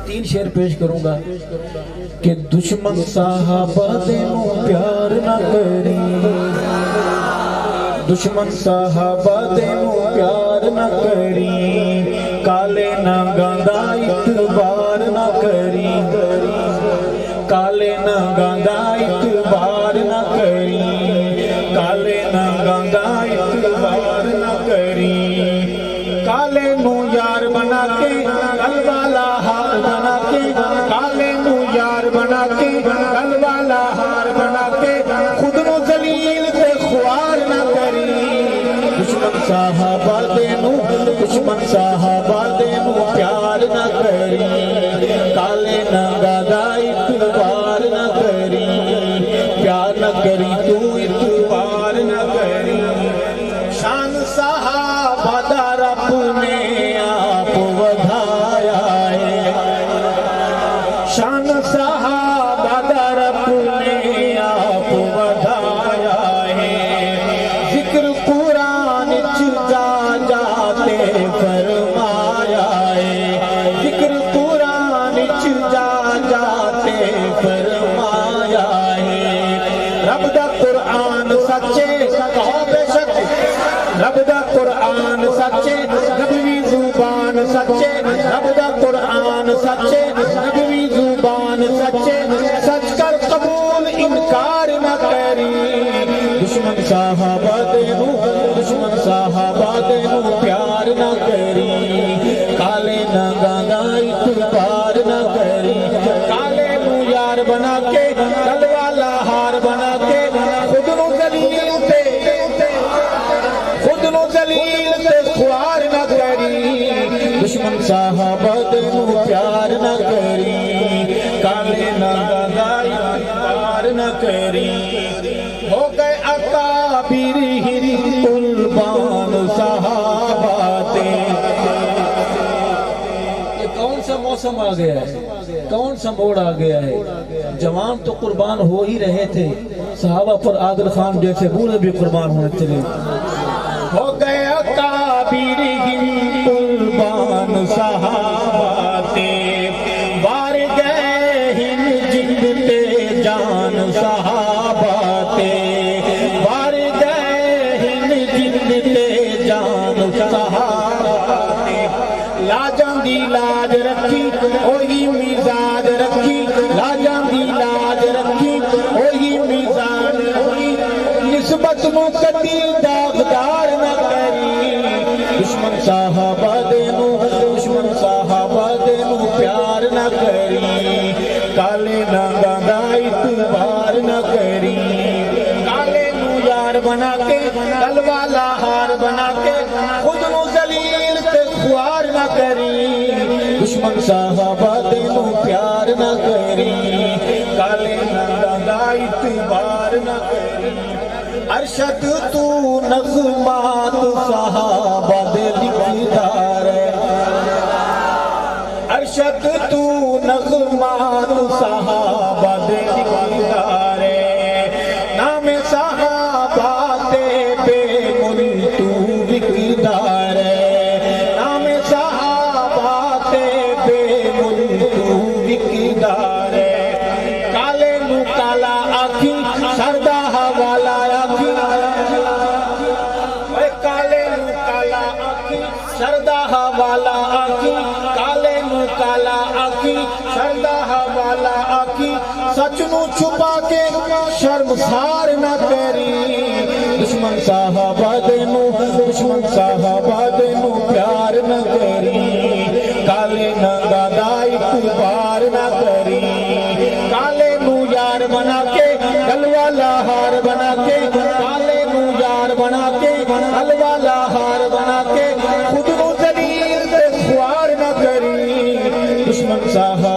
تین شعر پیش کروں گا کہ دشمن صحابہ دے نو پیار نہ کری، دشمن صحابہ دے نو پیار نہ کری، کالے ناگاں دا اعتبار نہ کری، کالے ناگاں دا اعتبار نہ کری، کالے ناگاں دا اعتبار نہ کری، کالے نو یار بنا کے گل والا ہار بنا کے، کالے نو یار بنا کے گل والا ہار بنا کے، خود نو ذلیل تے خوار نہ کری، دشمن صحابہ دے نو، دشمن صحابہ دے نو پیار نہ کری، کالے ناگاں دا اعتبار نہ کری، پیار نہ کری تو اعتبار نہ کری، شان صحابہ دا رب نے آپ ودھایا ہے، شان صحابہ دا رب نے آپ ودھایا ہے، ذکر قرآن جا جاتے فرمایا ہے، ذکر قرآن جا جاتے فرمایا ہے، رب دا قرآن سچے کہو بے شک، رب دا قرآن سچے، نبوی زبان سچے، رب دا قرآن سچے، نبوی زبان سچے، سچ کر قبول انکار نہ کری، دشمن صحابہ دے نو، دشمن صحابہ دے نو پیار نہ کری، کالے ناگاں دا اعتبار نہ کری، کالے نو یار بنا کے گل والا ہار بنا کے، خود نو ذلیل تے خود نو ذلیل تے خوار نہ کری، دشمن صحابہ دے نو پیار نہ کری، کالے ناگاں دا اعتبار نہ کری، ہو گئے اکابر ہی قربان صحابہ تے، یہ کون سا موسم آ گیا ہے، کون سا موڑ آ گیا ہے، جوان تو قربان ہو ہی رہے تھے، صحابہ پر عادل خان جیسے بوڑھے بھی قربان ہونے چلے، ہو گئے اکابر ہی قربان صحابہ تے، وار گئے ہن جند تے جان صحابہ تے، وار گئے ہن جند تے جان صحابہ تے، لاجاں دی لاج رکھی اوہی مزاج رکھی، لاجاں دی لاج رکھی اوہی مزاج رکھی، نسبت نو کدی داغدار نہ کری، دشمن صحابہ دے نو، دشمن صحابہ دے نو پیار نہ کری، کالے ناگاں دا اعتبار نہ کری، کالے نو یار بنا کے گل والا ہار بنا کے، خود نو ذلیل تے خوار نہ کری، دشمن صحابہ دے نو پیار نہ کری، کالے ناگاں دا اعتبار نہ کری، ارشد تو نظمات صحابہ دے لکھدار ہے، ارشد تو نظمات صحابہ دے لکھدار ہے، نام صحابہ تے بے مل تو وکدار ہے، نام صحابہ تے بے مل تو وکدار ہے، کالے نو کالا آکھی سردہ حوالہ آکھی، کالے نو کالا آکھی سردہ حوالہ آکھی، کالے نو کالا آکھی سردہ حوالہ آکھی، سچ نو چھپا کے شرمسار نہ کری، دشمن صحابہ دے نو، دشمن صحابہ دے نو پیار نہ کری، کالے ناگاں دا اعتبار نہ کری، کالے نو یار بنا کے گل والا ہار بنا کے، کالے نو یار بنا کے گل والا ہار بنا کے، خود نو ذلیل تے خوار نہ کری، دشمن صحابہ